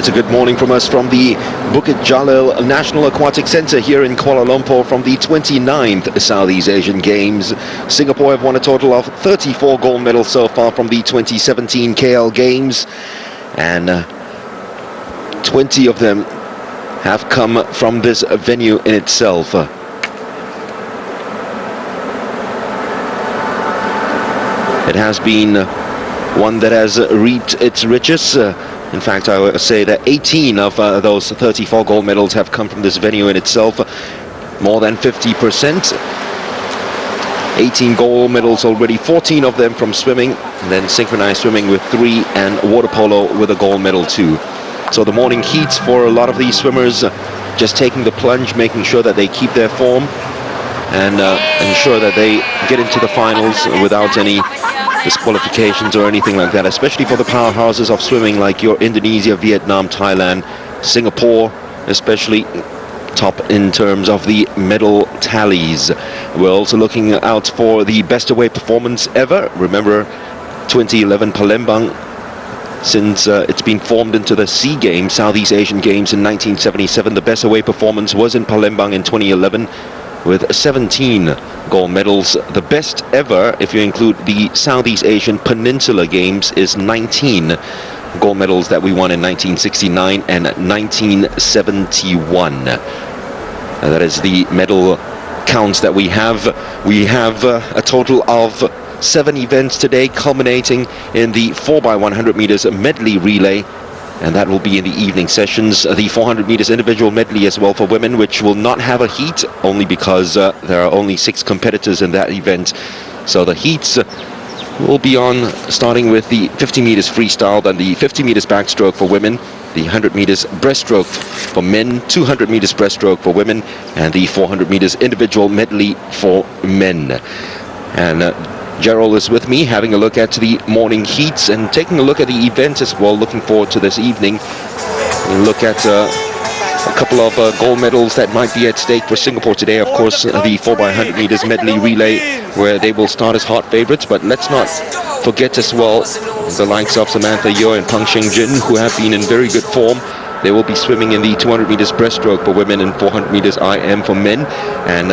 It's a good morning from us from the Bukit Jalil National Aquatic Centre here in Kuala Lumpur from the 29th Southeast Asian Games. Singapore have won a total of 34 gold medals so far from the 2017 KL Games, and 20 of them have come from this venue in itself. It has been one that has reaped its riches. In fact, I would say that 18 of those 34 gold medals have come from this venue in itself, more than 50%. 18 gold medals already, 14 of them from swimming, and then synchronized swimming with 3, and water polo with a gold medal too. So the morning heats for a lot of these swimmers, just taking the plunge, making sure that they keep their form and ensure that they get into the finals without any disqualifications or anything like that, especially for the powerhouses of swimming like your Indonesia, Vietnam, Thailand, Singapore, especially top in terms of the medal tallies. We're also looking out for the best away performance ever. Remember 2011 Palembang, since it's been formed into the SEA Games, Southeast Asian Games in 1977, the best away performance was in Palembang in 2011 with 17 gold medals. The best ever, if you include the Southeast Asian Peninsula Games, is 19 gold medals that we won in 1969 and 1971. That is the medal counts that we have. We have a total of 7 events today, culminating in the 4x100 meters medley relay, and that will be in the evening sessions. The 400 meters individual medley as well for women, which will not have a heat, only because there are only 6 competitors in that event. So the heats will be on, starting with the 50 meters freestyle, then the 50 meters backstroke for women, the 100 meters breaststroke for men, 200 meters breaststroke for women, and the 400 meters individual medley for men. And Gerald is with me, having a look at the morning heats and taking a look at the event as well. Looking forward to this evening. We look at a couple of gold medals that might be at stake for Singapore today. Of course, the 4x100 meters medley relay, where they will start as hot favorites. But let's not forget as well the likes of Samantha Yeo and Pang Sheng Jin, who have been in very good form. They will be swimming in the 200 meters breaststroke for women and 400 meters IM for men. And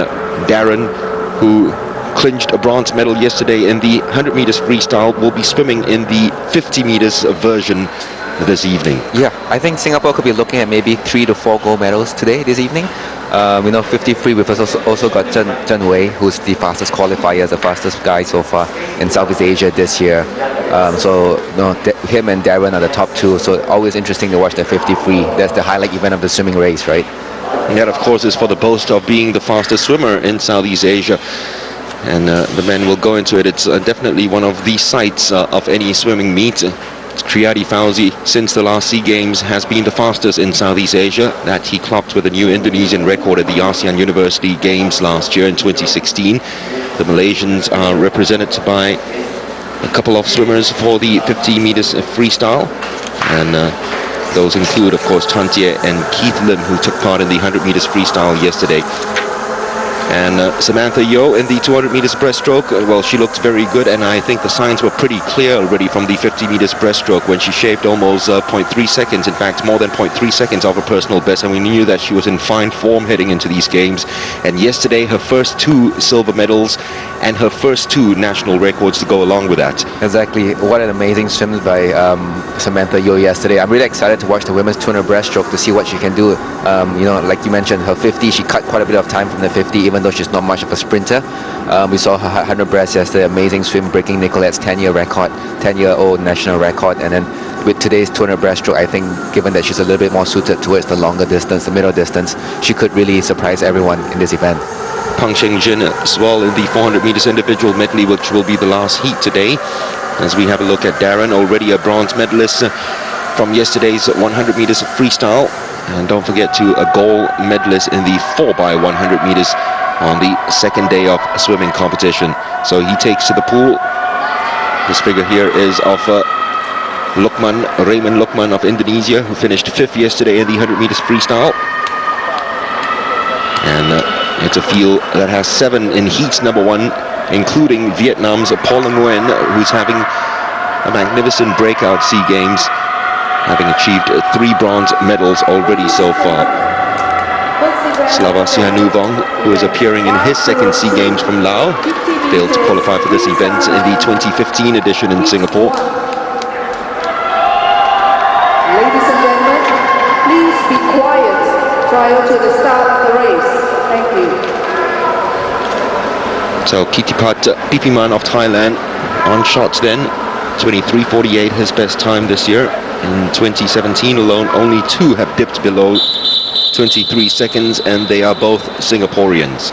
Darren, who clinched a bronze medal yesterday in the 100 meters freestyle, will be swimming in the 50 meters version this evening. Yeah, I think Singapore could be looking at maybe 3 to 4 gold medals today, this evening. 50 free, we've also got Zhen Wei, who's the fastest qualifier, the fastest guy so far in Southeast Asia this year. Him and Darren are the top 2, so always interesting to watch the 50 free. That's the highlight event of the swimming race, right? And that, of course, is for the boast of being the fastest swimmer in Southeast Asia. And the men will go into it. It's definitely one of the sights of any swimming meet. Triadi Fauzi, since the last SEA Games, has been the fastest in Southeast Asia. That he clocked with a new Indonesian record at the ASEAN University Games last year in 2016. The Malaysians are represented by a couple of swimmers for the 50 meters freestyle. And those include, of course, Tan Tie and Keith Lim, who took part in the 100 meters freestyle yesterday. And Samantha Yeo in the 200 meters breaststroke, well, she looked very good, and I think the signs were pretty clear already from the 50 meters breaststroke when she shaved almost 0.3 seconds, in fact more than 0.3 seconds of her personal best, and we knew that she was in fine form heading into these games. And yesterday, her first 2 silver medals and her first 2 national records to go along with that. Exactly. What an amazing swim by Samantha Yeo yesterday. I'm really excited to watch the women's 200 breaststroke to see what she can do. Like you mentioned, her 50, she cut quite a bit of time from the 50, even though she's not much of a sprinter. We saw her 100 breast yesterday, amazing swim, breaking Nicolette's 10-year-old national record. And then with today's 200 breaststroke, I think given that she's a little bit more suited towards the longer distance, the middle distance, she could really surprise everyone in this event. Pang Sheng Jin as well in the 400 meters individual medley, which will be the last heat today. As we have a look at Darren, already a bronze medalist from yesterday's 100 meters freestyle. And don't forget a gold medalist in the 4x100 meters on the second day of swimming competition. So he takes to the pool. This figure here is of Raymond Lukman of Indonesia, who finished 5th yesterday in the 100 meters freestyle. And it's a field that has 7 in heats number 1, including Vietnam's Paul Nguyen, who's having a magnificent breakout SEA Games. having achieved 3 bronze medals already so far. Slava Sihanuvong, who is appearing in his second SEA Games from Laos, failed to qualify for this event in the 2015 edition in Singapore. Ladies and gentlemen, please be quiet prior to the start of the race. Thank you. So Kitipat Pipiman of Thailand on shots then. 23:48 his best time this year. In 2017 alone, only 2 have dipped below 23 seconds, and they are both Singaporeans.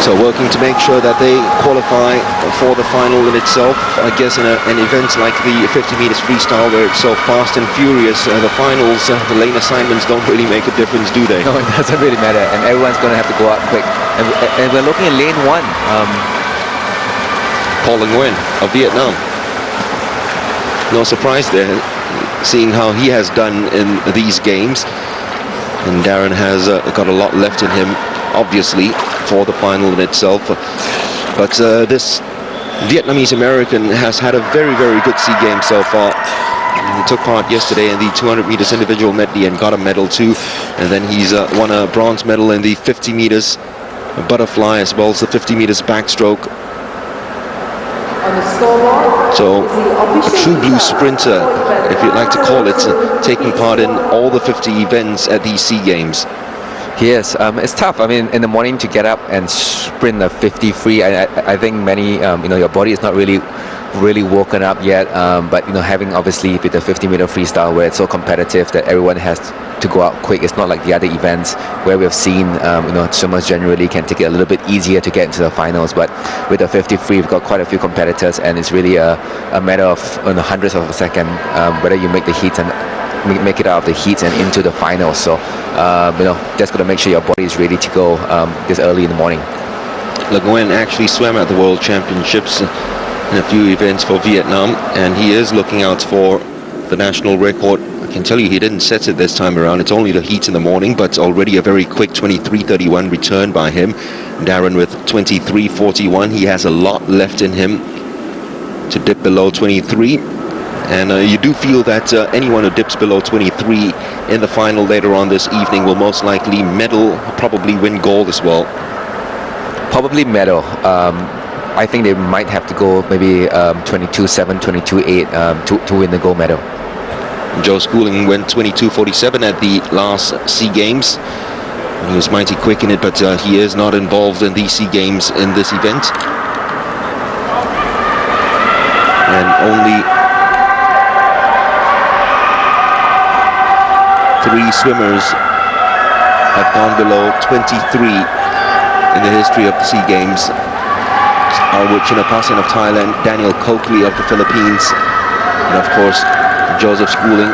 So working to make sure that they qualify for the final in itself. I guess in an event like the 50 meters freestyle where it's so fast and furious, the finals, the lane assignments don't really make a difference, do they? No, it doesn't really matter, and everyone's going to have to go out quick. And we're looking at lane 1. Paul Nguyen of Vietnam. No surprise there, seeing how he has done in these games. And Darren has got a lot left in him, obviously, for the final in itself. But this Vietnamese American has had a very, very good SEA Games so far. He took part yesterday in the 200 meters individual medley and got a medal too. And then he's won a bronze medal in the 50 meters butterfly as well as the 50 meters backstroke. So a true blue sprinter, if you'd like to call it, taking part in all the 50 events at these SEA Games. Yes, it's tough. I mean, in the morning to get up and sprint a 50 free, I think many, your body is not really woken up yet. But having obviously with the 50-meter freestyle where it's so competitive that everyone has to go out quick. It's not like the other events where we've seen, swimmers generally can take it a little bit easier to get into the finals. But with the 50 free, we've got quite a few competitors, and it's really a matter of hundredths of a second whether you make the heats and make it out of the heats and into the finals. So just got to make sure your body is ready to go this early in the morning. Le Nguyen actually swam at the World Championships in a few events for Vietnam, and he is looking out for the national record. I can tell you he didn't set it this time around. It's only the heats in the morning, but already a very quick 23:31 return by him. Darren with 23:41. He has a lot left in him to dip below 23. And you do feel that anyone who dips below 23 in the final later on this evening will most likely medal, probably win gold as well. Probably medal. I think they might have to go maybe 22.7, 22.8 to win the gold medal. Joe Schooling went 22:47 at the last SEA Games. He was mighty quick in it, but he is not involved in the SEA Games in this event. And only 3 swimmers have gone below 23 in the history of the SEA Games. Arwood Chinapasan of Thailand, Daniel Coakley of the Philippines, and of course Joseph Schooling.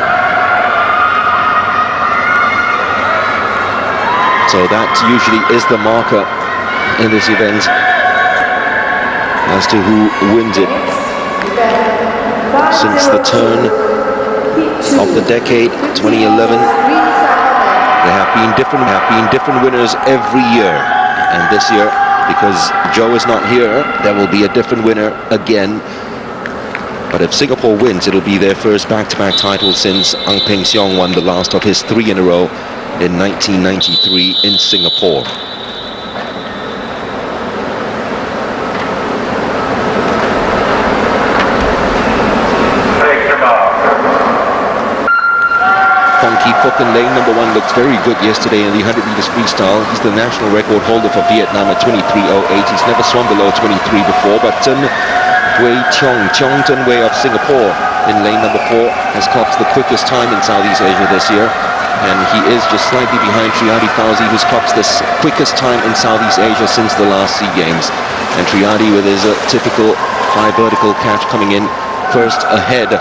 So that usually is the marker in this event as to who wins it. Since the turn of the decade, 2011, there have been different winners every year, and this year, because Joe is not here, there will be a different winner again. But if Singapore wins, it'll be their first back-to-back title since Ang Peng Siong won the last of his 3 in a row in 1993 in Singapore. Phuc in lane number 1 looks very good yesterday in the 100 meters freestyle. He's the national record holder for Vietnam at 23:08. He's never swum below 23 before, but Wei Chong Wei of Singapore in lane number 4 has clocked the quickest time in Southeast Asia this year, and he is just slightly behind Triadi Fauzi, who's clocked this quickest time in Southeast Asia since the last SEA Games. And Triadi with his typical high vertical catch coming in first ahead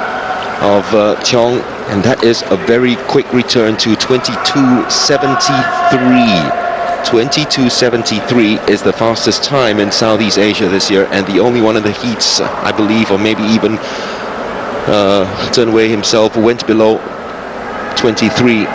of Chong, and that is a very quick return to 22:73. 22:73 is the fastest time in Southeast Asia this year, and the only one in the heats, I believe, or maybe even Zheng Wei himself went below 23.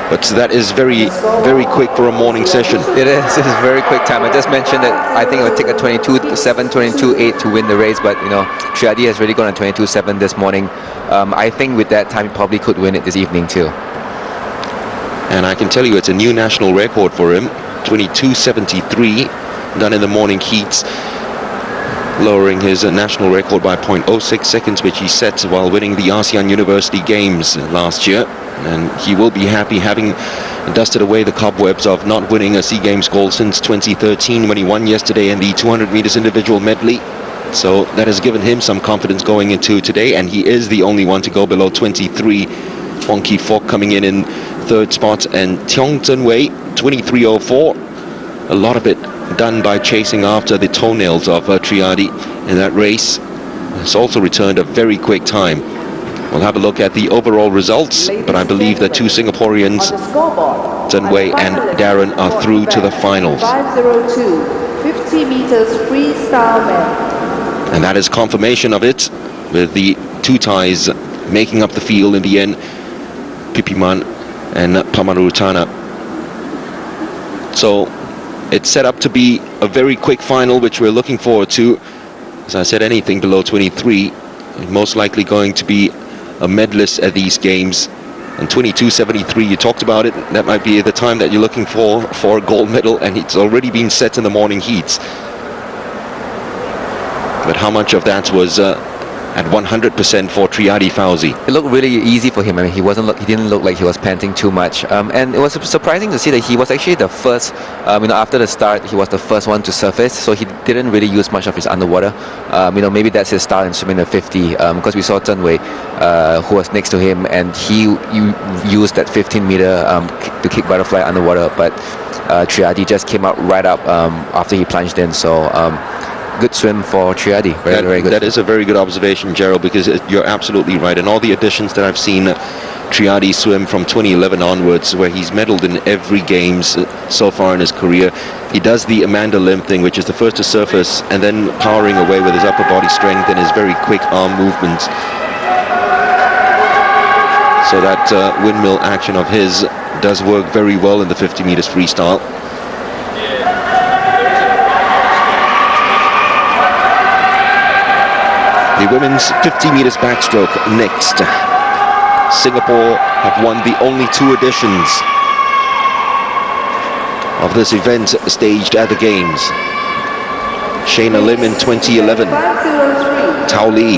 But that is very, very quick for a morning session. It is. It is very quick time. I just mentioned that I think it would take a 22.7, 22.8 to win the race, but you know, Triadi has really gone a 22.7 this morning. I think with that time, he probably could win it this evening too. And I can tell you, it's a new national record for him. 22.73, done in the morning heats, lowering his national record by 0.06 seconds, which he set while winning the ASEAN University Games last year. And he will be happy, having dusted away the cobwebs of not winning a SEA Games gold since 2013 when he won yesterday in the 200 meters individual medley. So that has given him some confidence going into today, and he is the only one to go below 23. Wong Ki Fok coming in third spot, and Tiong Zhen Wei 23.04. A lot of it done by chasing after the toenails of Triadi in that race. It's also returned a very quick time. We'll have a look at the overall results, but I believe the two Singaporeans, Zhen Wei and Darren, are through to the finals. 502, 50 meters freestyle men. And that is confirmation of it, with the two Thais making up the field in the end, Pipiman and Pamarutana. So it's set up to be a very quick final, which we're looking forward to. As I said, anything below 23 is most likely going to be a medalist at these games. And 22.73, you talked about it, that might be the time that you're looking for a gold medal, and it's already been set in the morning heats. But how much of that was at 100% for Triadi Fauzi? It looked really easy for him. I mean, he didn't look like he was panting too much, and it was surprising to see that he was actually the first. You know, after the start, he was the first one to surface, so he didn't really use much of his underwater. You know, maybe that's his style in swimming the 50, because we saw Zhen Wei, who was next to him, and he used that 15-meter to kick butterfly underwater, but Triadi just came out right up after he plunged in. So. Good swim for Triadi. Very good. That is a very good observation, Gerald, because you're absolutely right. And all the additions that I've seen Triadi swim from 2011 onwards, where he's medaled in every games so far in his career, he does the Amanda Lim thing, which is the first to surface and then powering away with his upper body strength and his very quick arm movements. So that windmill action of his does work very well in the 50 meters freestyle. The women's 50 meters backstroke next. Singapore have won the only two editions of this event staged at the Games. Shayna Lim in 2011, Tao Li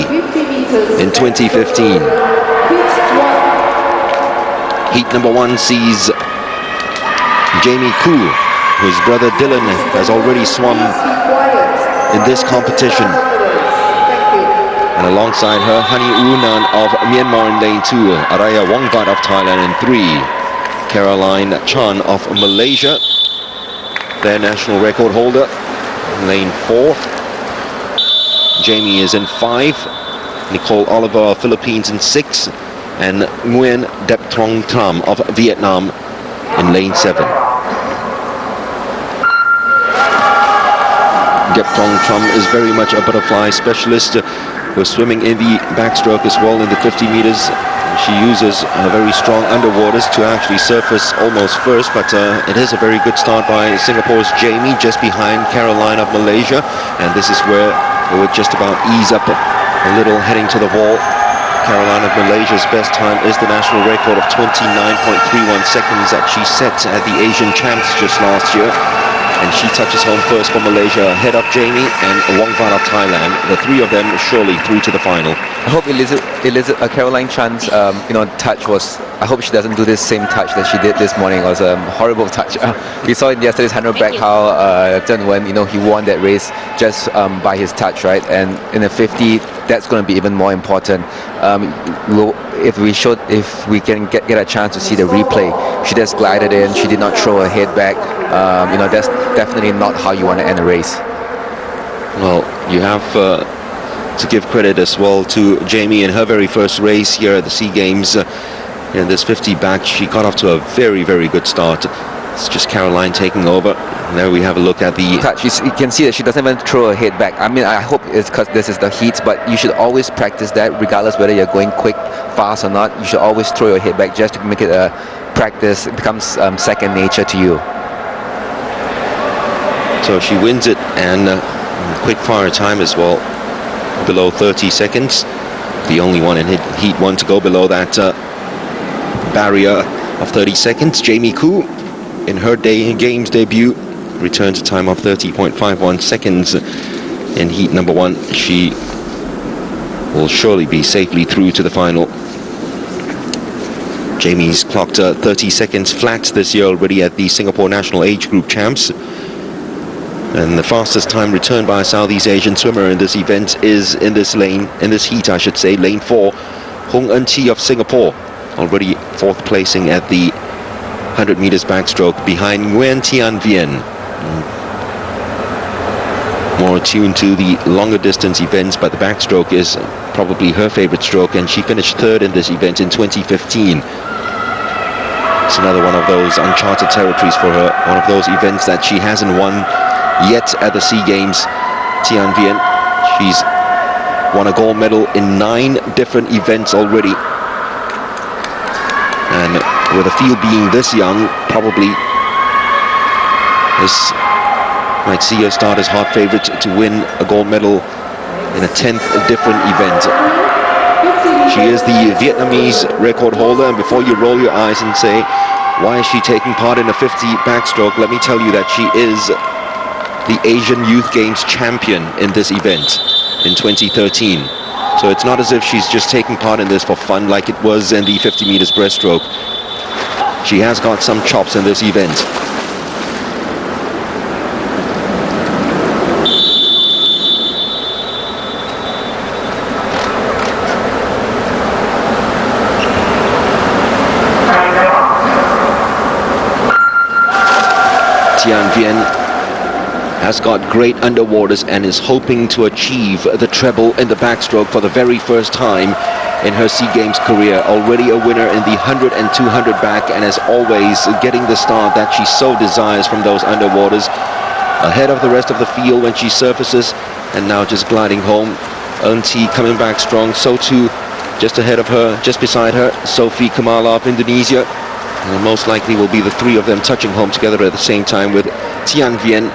in 2015. Heat number one sees Jamie Coup, whose brother Dylan has already swum in this competition. And alongside her, Hani Unan of Myanmar in lane 2, Araya Wongvat of Thailand in 3, Caroline Chan of Malaysia, their national record holder, in lane 4. Jamie is in 5, Nicole Oliver of Philippines in 6, and Nguyen Dep Trong Tram of Vietnam in lane 7. Dep Trong Tram is very much a butterfly specialist. Was swimming in the backstroke as well in the 50 meters. She uses very strong underwaters to actually surface almost first, but it is a very good start by Singapore's Jamie, just behind Caroline of Malaysia, and this is where it would just about ease up a little heading to the wall. Caroline of Malaysia's best time is the national record of 29.31 seconds that she set at the Asian Champs just last year. And she touches home first for Malaysia, ahead of Jamie and Wongvat of Thailand. The three of them surely through to the final. I hope Caroline Chan's touch was. I hope she doesn't do this same touch that she did this morning. It was a horrible touch. We saw in yesterday's 100 back how Zhen Wen, he won that race just by his touch, right? And in the 50, that's going to be even more important. If we can get a chance to see the replay, she just glided in. She did not throw her head back. That's definitely not how you want to end a race. Well, you have to give credit as well to Jamie in her very first race here at the SEA Games. In this 50 back, she got off to a very, very good start. It's just Caroline taking over. And there we have a look at the touch. You can see that she doesn't even throw her head back. I mean, I hope it's because this is the heats, but you should always practice that regardless whether you're going quick, fast or not. You should always throw your head back just to make it a practice. It becomes second nature to you. So she wins it, and quick fire time as well, below 30 seconds. The only one in heat 1 to go below that barrier of 30 seconds. Jamie Coup, in her games debut, returns a time of 30.51 seconds in heat number 1. She will surely be safely through to the final. Jamie's clocked 30 seconds flat this year already at the Singapore National Age Group Champs. And the fastest time returned by a Southeast Asian swimmer in this event is in this heat, I should say, lane 4, Hong En-chi of Singapore, already 4th placing at the 100 meters backstroke behind Nguyen Tian Vien. More attuned to the longer distance events, but the backstroke is probably her favorite stroke, and she finished 3rd in this event in 2015. It's another one of those uncharted territories for her, one of those events that she hasn't won yet at the SEA Games. Tian Vien, she's won a gold medal in 9 different events already, and with the field being this young, probably this might see her start as hot favorite to win a gold medal in a 10th different event. She is the Vietnamese record holder, and before you roll your eyes and say, why is she taking part in a 50 backstroke, let me tell you that she is the Asian Youth Games champion in this event in 2013. So it's not as if she's just taking part in this for fun like it was in the 50 meters breaststroke. She has got some chops in this event. Tian Vien has got great underwaters and is hoping to achieve the treble in the backstroke for the very first time in her SEA Games career. Already a winner in the 100 and 200 back, and as always getting the start that she so desires from those underwaters. Ahead of the rest of the field when she surfaces, and now just gliding home. Unti coming back strong, so too just ahead of her, just beside her, Sophie Kamala of Indonesia. And most likely will be the 3 of them touching home together at the same time, with Tian Vien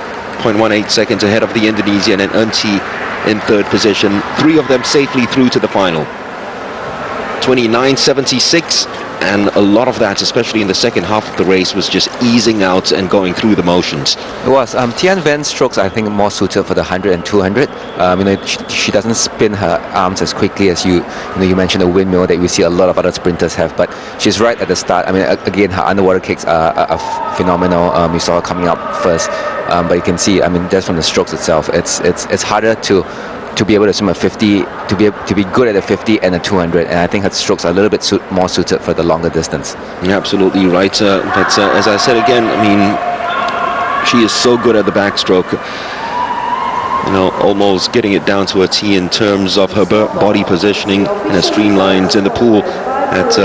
0.18 seconds ahead of the Indonesian and Unti in 3rd position. 3 of them safely through to the final. 29.76, and a lot of that, especially in the second half of the race, was just easing out and going through the motions. It was. Tian Vien's strokes, I think, more suited for the 100 and 200. She doesn't spin her arms as quickly as you mentioned the windmill that we see a lot of other sprinters have, but she's right at the start. I mean, again, her underwater kicks are phenomenal. You saw her coming up first, but you can see, I mean, just from the strokes itself, it's harder to be able to swim a 50, to be good at a 50 and a 200, and I think her strokes are a little bit more suited for the longer distance. You're absolutely right, but as I said again, I mean, she is so good at the backstroke, almost getting it down to a T in terms of her body positioning and her streamlines in the pool at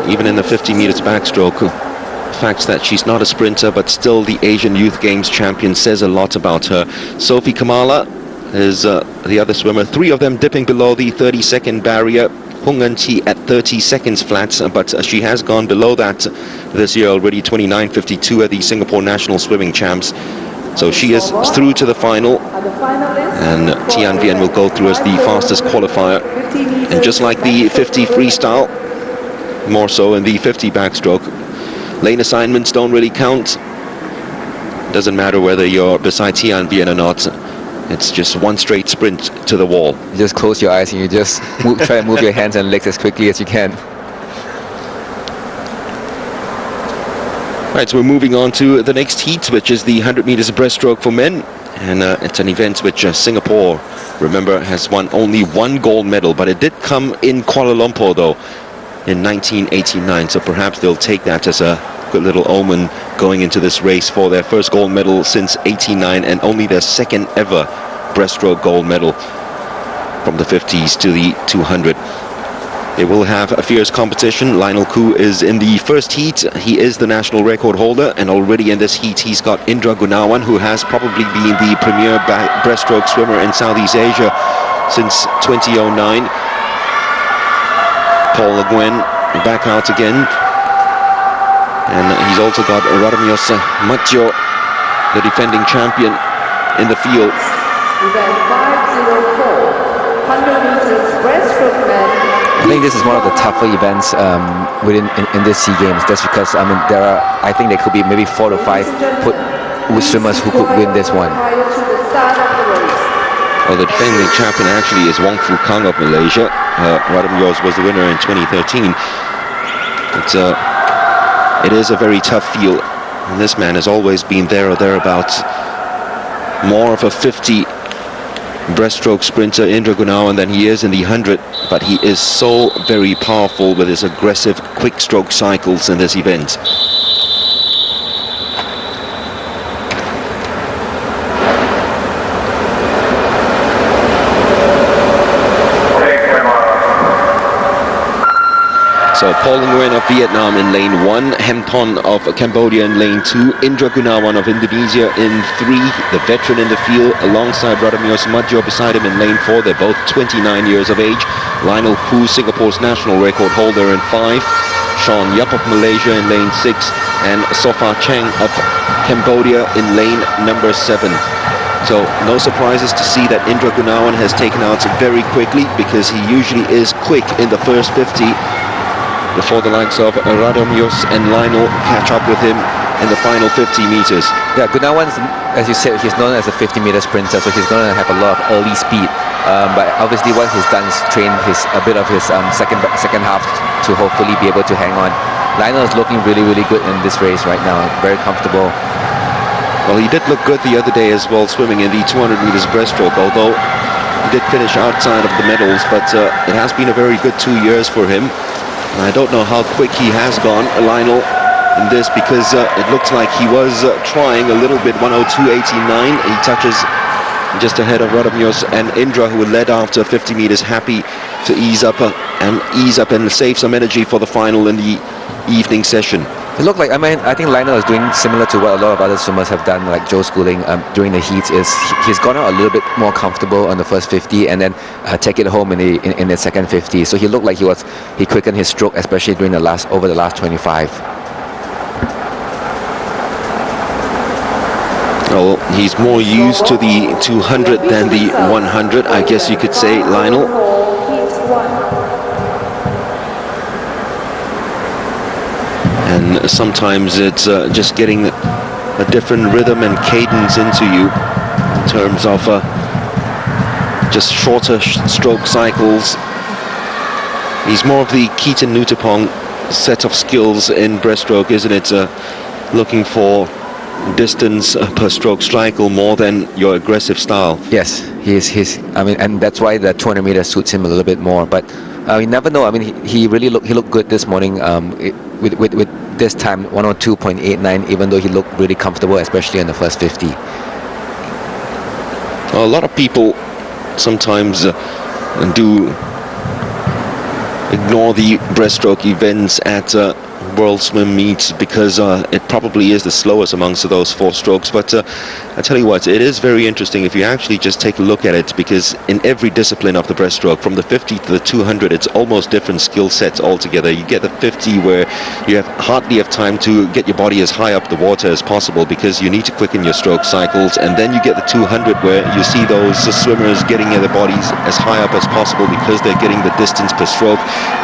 even in the 50 meters backstroke. The fact that she's not a sprinter but still the Asian Youth Games champion says a lot about her. Sophie Kamala is the other swimmer, 3 of them dipping below the 30-second barrier. Hong En-chi at 30 seconds flat, but she has gone below that this year already, 29.52 at the Singapore National Swimming Champs. So she is through to the final, and Tian Vien will go through as the fastest qualifier. And just like the 50 freestyle, more so in the 50 backstroke, lane assignments don't really count. Doesn't matter whether you're beside Tian Vien or not. It's just one straight sprint to the wall. You just close your eyes and you just try and move your hands and legs as quickly as you can. Right, so we're moving on to the next heat, which is the 100 meters breaststroke for men. And it's an event which Singapore, remember, has won only 1 gold medal, but it did come in Kuala Lumpur, though, in 1989. So perhaps they'll take that as a good little omen going into this race for their first gold medal since '89, and only their 2nd ever breaststroke gold medal from the 50s to the 200. They will have a fierce competition. Lionel Coup is in the first heat. He is the national record holder, and already in this heat he's got Indra Gunawan, who has probably been the premier breaststroke swimmer in Southeast Asia since 2009. Paul Le Guen back out again. And he's also got Radamios Matjo, the defending champion, in the field. Event 504, 100 meters breaststroke men. I think this is one of the tougher events in this SEA Games. That's because I think there could be maybe 4 to 5 swimmers who could win this one. Well, the defending champion actually is Wong Fu Kang of Malaysia. Radamios was the winner in 2013. But it is a very tough field, and this man has always been there or thereabouts. More of a 50 breaststroke sprinter, Indra Gunawan, than he is in the 100, but he is so very powerful with his aggressive quick stroke cycles in this event. So Paul Le Guen of Vietnam in lane 1, Hem Ton of Cambodia in lane 2, Indra Gunawan of Indonesia in 3, the veteran in the field, alongside Radamios Matjo beside him in lane 4. They're both 29 years of age. Lionel Coup, Singapore's national record holder, in 5, Sean Yap of Malaysia in lane 6, and Sofa Cheng of Cambodia in lane number 7. So no surprises to see that Indra Gunawan has taken out very quickly, because he usually is quick in the first 50 before the likes of Radamios and Lionel catch up with him in the final 50 meters. Yeah, Gunawan, as you said, he's known as a 50-meter sprinter, so he's going to have a lot of early speed. But obviously what he's done is train a bit of his second half to hopefully be able to hang on. Lionel is looking really, really good in this race right now, very comfortable. Well, he did look good the other day as well, swimming in the 200 meters breaststroke, although he did finish outside of the medals, but it has been a very good 2 years for him. I don't know how quick he has gone, Lionel, in this, because it looks like he was trying a little bit. 102.89. He touches just ahead of Radamios and Indra, who led after 50 meters, happy to ease up and save some energy for the final in the evening session. It looked like, I think Lionel is doing similar to what a lot of other swimmers have done, like Joe Schooling during the heats. He's gone out a little bit more comfortable on the first 50 and then take it home in the second 50. So he looked like he quickened his stroke, especially during over the last 25. Well, he's more used to the 200 than the 100, I guess you could say, Lionel. And sometimes it's just getting a different rhythm and cadence into you in terms of just shorter stroke cycles. He's more of the Keaton Nutapong set of skills in breaststroke, isn't it? Looking for distance per stroke cycle more than your aggressive style. Yes, and that's why the 200 meters suits him a little bit more. But you never know. He looked good this morning with this time 102.89, even though he looked really comfortable, especially in the first 50. Well, a lot of people sometimes do ignore the breaststroke events at World Swim meets because it probably is the slowest amongst those 4 strokes, but I tell you what, it is very interesting if you actually just take a look at it, because in every discipline of the breaststroke, from the 50 to the 200, it's almost different skill sets altogether. You get the 50 where you hardly have time to get your body as high up the water as possible because you need to quicken your stroke cycles, and then you get the 200 where you see those swimmers getting their bodies as high up as possible because they're getting the distance per stroke,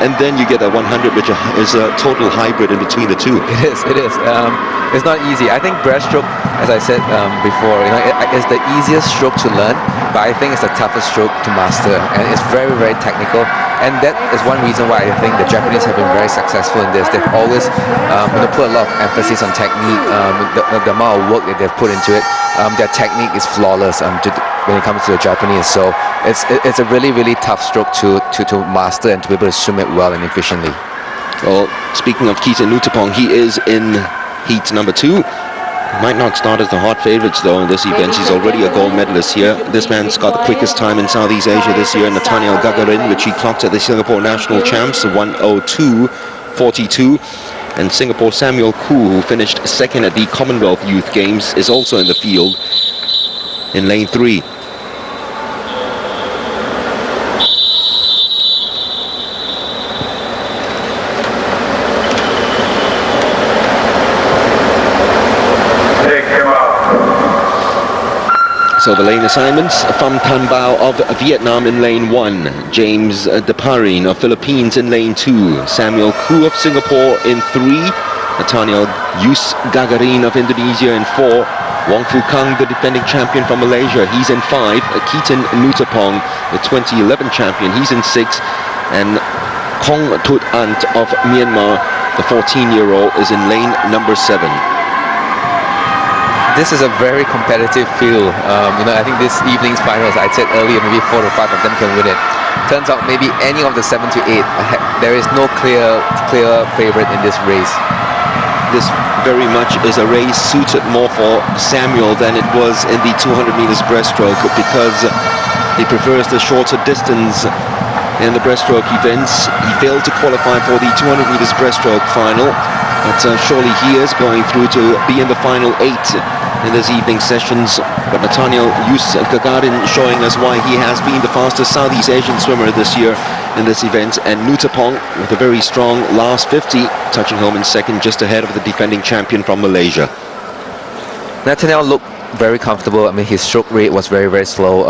and then you get a 100, which is a total hybrid in between the two. It is. It's not easy. I think breaststroke, as I said before, it's the easiest stroke to learn, but I think it's the toughest stroke to master, and it's very, very technical. And that is one reason why I think the Japanese have been very successful in this. They've always put a lot of emphasis on technique, the amount of work that they've put into it. Their technique is flawless when it comes to the Japanese. So it's a really, really tough stroke to master and to be able to swim it well and efficiently. Well, speaking of Keaton Nutapong, he is in heat number 2. Might not start as the hot favorites though in this event. He's already a gold medalist here. This man's got the quickest time in Southeast Asia this year, Nathaniel Gagarin, which he clocked at the Singapore National Champs, 1:02.42. And Singapore Samuel Coup, who finished second at the Commonwealth Youth Games, is also in the field in lane 3. So the lane assignments: Pham Thanh Bao of Vietnam in lane 1, James Deparin of Philippines in lane 2, Samuel Coup of Singapore in 3, Nathaniel Yus Gagarin of Indonesia in 4, Wong Fu Kang, the defending champion from Malaysia, he's in 5, Keaton Nutapong, the 2011 champion, he's in 6, and Kong Tut Ant of Myanmar, the 14-year-old, is in lane number 7. This is a very competitive field. I think this evening's finals, I said earlier, maybe 4 to 5 of them can win it. Turns out maybe any of the 7 to 8, there is no clear favorite in this race. This very much is a race suited more for Samuel than it was in the 200 meters breaststroke, because he prefers the shorter distance in the breaststroke events. He failed to qualify for the 200 meters breaststroke final, but surely he is going through to be in the final 8 in this evening's sessions. But Nathaniel Yus Gagarin showing us why he has been the fastest Southeast Asian swimmer this year in this event, and Nutapong with a very strong last 50, touching home in second, just ahead of the defending champion from Malaysia. Nathaniel looked very comfortable. I mean, his stroke rate was very, very slow.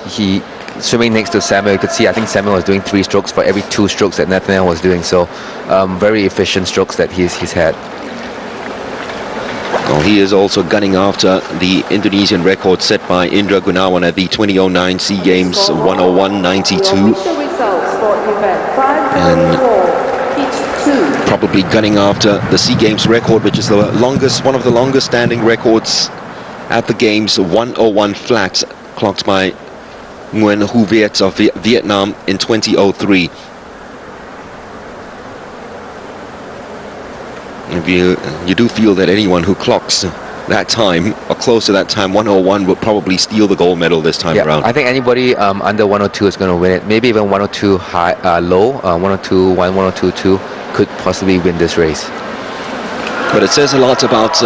He swimming next to Samuel, you could see, I think Samuel was doing 3 strokes for every 2 strokes that Nathaniel was doing. So very efficient strokes that he's had. Well, he is also gunning after the Indonesian record set by Indra Gunawan at the 2009 SEA Games, 1:01.92. And probably gunning after the SEA Games record, which is the longest, one of the longest standing records at the Games, 1:01 flat, clocked by Nguyen Hu Viet of Vietnam in 2003. If you do feel that anyone who clocks that time or close to that time, 1:01, would probably steal the gold medal this time around. I think anybody under 1:02 is going to win it. Maybe even 1:02 high, low, 1:02.1, 1:02.2 could possibly win this race. But it says a lot about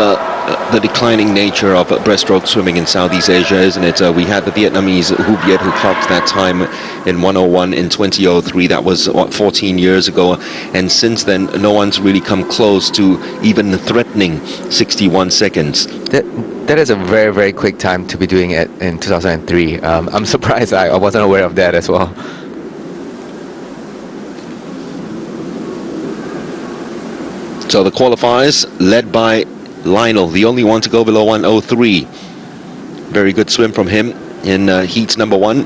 the declining nature of breaststroke swimming in Southeast Asia, isn't it? We had the Vietnamese Hu Viet who clocked that time in 1:01 in 2003. That was, what, 14 years ago. And since then, no one's really come close to even threatening 61 seconds. That is a very, very quick time to be doing it in 2003. I'm surprised I wasn't aware of that as well. So the qualifiers led by Lionel, the only one to go below 1:03. Very good swim from him in heats number 1.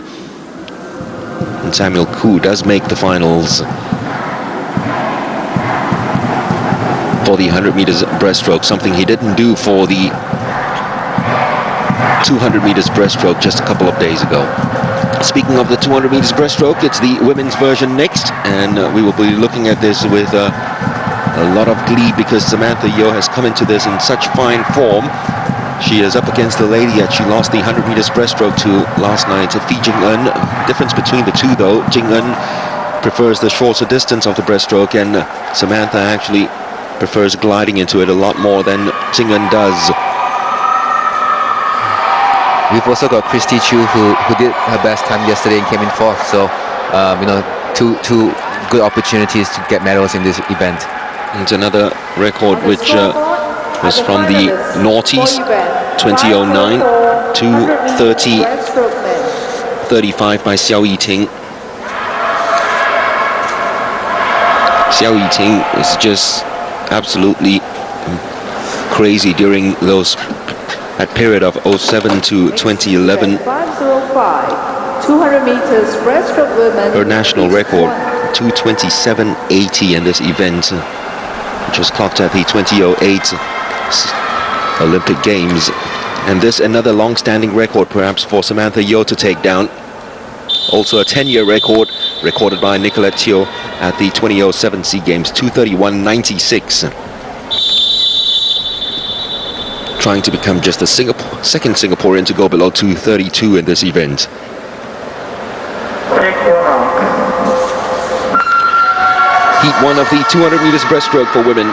And Samuel Coup does make the finals for the 100 meters breaststroke, something he didn't do for the 200 meters breaststroke just a couple of days ago. Speaking of the 200 meters breaststroke, it's the women's version next, and we will be looking at this with a lot of glee, because Samantha Yeo has come into this in such fine form. She is up against the lady that she lost the 100 meters breaststroke to last night, Phi Jing Eun. Difference between the two though, Jing Eun prefers the shorter distance of the breaststroke, and Samantha actually prefers gliding into it a lot more than Jing Eun does. We've also got Christy Chu who did her best time yesterday and came in 4th. So, two good opportunities to get medals in this event. It's another record which was from the noughties, 2009, 2:30.35 by Xiao Yiting. Xiao Yiting is just absolutely crazy during that period of 07 to 2011. 200 meters breaststroke women. Her national record, 2:27.80 in this event, which was clocked at the 2008 Olympic Games. And this another long-standing record perhaps for Samantha Yeo to take down. Also a 10-year record recorded by Nicolette Teo at the 2007 SEA Games, 2:31.96. trying to become just the second Singaporean to go below 232 in this event. Heat 1 of the 200 meters breaststroke for women.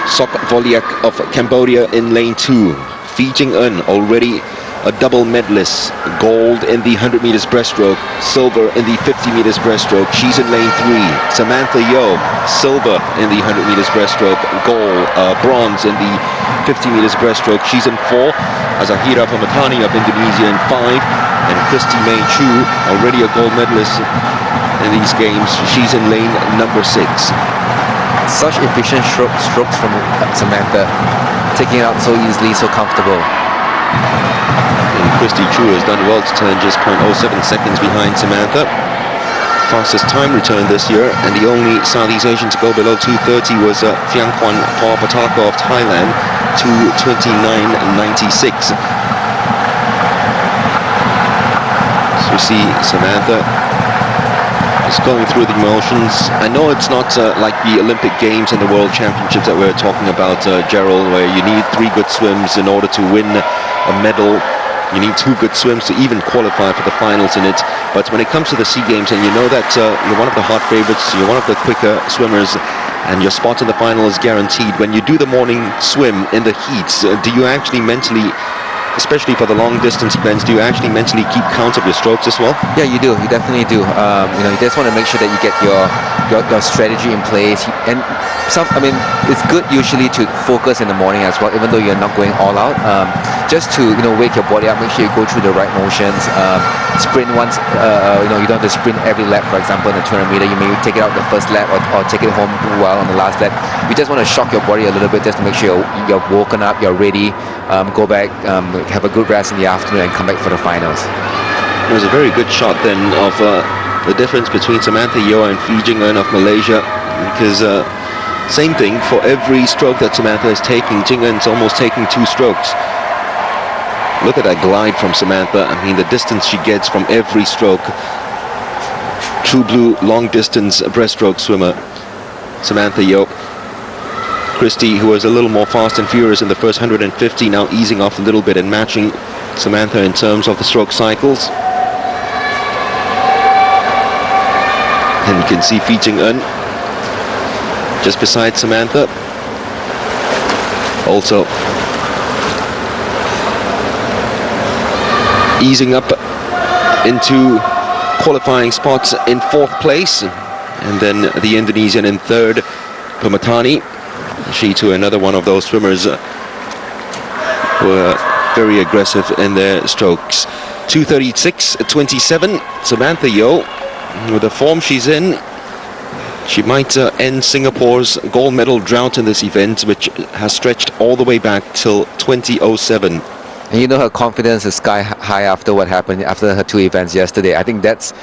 Sok Volyak of Cambodia in lane 2. Phi Jing Eun, already a double medalist, gold in the 100 meters breaststroke, silver in the 50 meters breaststroke. She's in lane 3. Samantha Yeo, silver in the 100 meters breaststroke, bronze in the 50 meters breaststroke. She's in 4. Azahira Pamatani of Indonesia in 5, and Christy May Chu, already a gold medalist in these games. She's in lane number 6. Such efficient strokes from Samantha, taking it out so easily, so comfortable. And Christy Chu has done well to turn just 0.07 seconds behind Samantha. Fastest time return this year, and the only Southeast Asian to go below 230 was Phiangkwan Pawapataka of Thailand, 229.96. So you see Samantha is going through the motions. I know it's not like the Olympic Games and the World Championships that we're talking about, Gerald, where you need 3 good swims in order to win a medal. You need 2 good swims to even qualify for the finals in it. But when it comes to the SEA Games, and you know that you're one of the hot favorites, you're one of the quicker swimmers, and your spot in the final is guaranteed. When you do the morning swim in the heats, do you actually mentally, especially for the long distance events, do you actually mentally keep count of your strokes as well? Yeah, you do. You definitely do. You know, you just want to make sure that you get your strategy in place. And it's good usually to focus in the morning as well, even though you're not going all out. Just to wake your body up, make sure you go through the right motions. Sprint once. You don't have to sprint every lap. For example, in the 200 meter, you may take it out the first lap or take it home well on the last lap. You just want to shock your body a little bit just to make sure you're woken up, you're ready. Go back, have a good rest in the afternoon, and come back for the finals. It was a very good shot then of the difference between Samantha Yeo and Phi Jing Eun of Malaysia, because same thing, for every stroke that Samantha is taking, Jing Eun's almost taking 2 strokes. Look at that glide from Samantha. I mean, the distance she gets from every stroke. True blue long distance breaststroke swimmer, Samantha Yeo. Christy, who was a little more fast and furious in the first 150, now easing off a little bit and matching Samantha in terms of the stroke cycles. And you can see Phi Jing Eun just beside Samantha. Also easing up into qualifying spots in 4th place. And then the Indonesian in 3rd, Pamatani. She too, another one of those swimmers were very aggressive in their strokes. 236.27. Samantha Yeo, with the form she's in, she might end Singapore's gold medal drought in this event, which has stretched all the way back till 2007. And her confidence is sky high after what happened after her 2 events yesterday. I think that's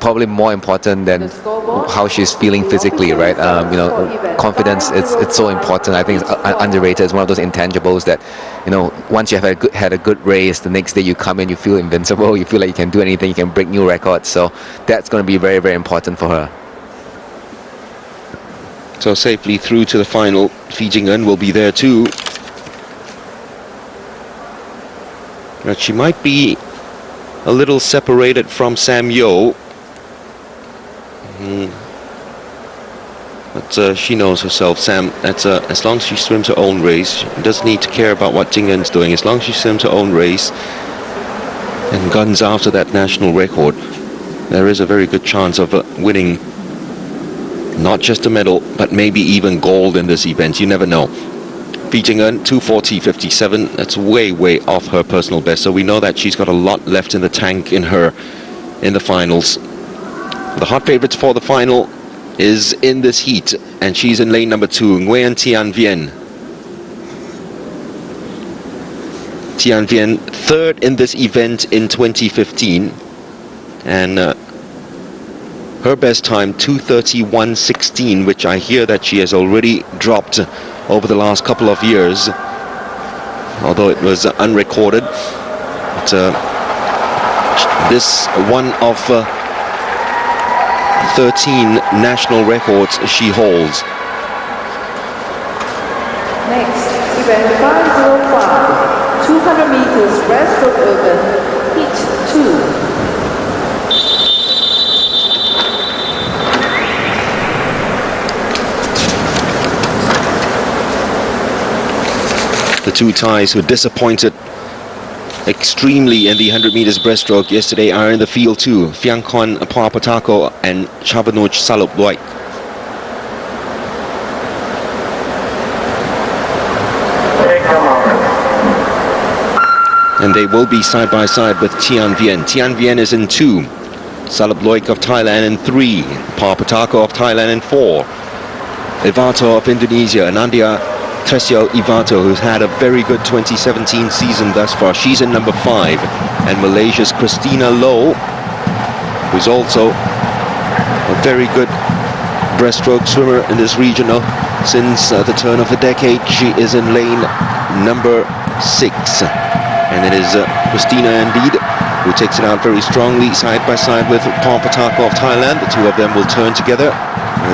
probably more important than how she's feeling physically, right? Confidence, it's so important. I think it's underrated. It's one of those intangibles that, once you have had a good race, the next day you come in, you feel invincible, you feel like you can do anything, you can break new records. So that's going to be very, very important for her. So safely through to the final. Phi Jing Eun will be there too. But she might be a little separated from Sam Yeo. But she knows herself, Sam, that as long as she swims her own race, she doesn't need to care about what Jing Eun's doing. As long as she swims her own race and guns after that national record, there is a very good chance of winning not just a medal, but maybe even gold in this event. You never know. Phi Jing Eun, 240.57. That's way, way off her personal best. So we know that she's got a lot left in the tank in her in the finals. The hot favorites for the final is in this heat, and she's in lane number 2, Nguyen Tian Vien. Tian Vien, 3rd in this event in 2015, and her best time 2:31.16, which I hear that she has already dropped over the last couple of years, although it was unrecorded. But this one of 13 national records she holds. Next event 505, 200 meters breaststroke open, heat 2. The two Thais who disappointed extremely in the 100 meters breaststroke yesterday are in the field too. Phiangkhon Phaphatako and Chabanuch Saloploik. And they will be side by side with Tian Vien. Tian Vien is in 2. Saloploik of Thailand in 3. Phaphatako of Thailand in 4. Ivato of Indonesia, Anandya Tresio Ivato, who's had a very good 2017 season thus far. She's in number 5. And Malaysia's Christina Low, who's also a very good breaststroke swimmer in this regional. Since the turn of the decade, she is in lane number 6. And it is Christina indeed who takes it out very strongly side by side with Phaphatako of Thailand. The two of them will turn together.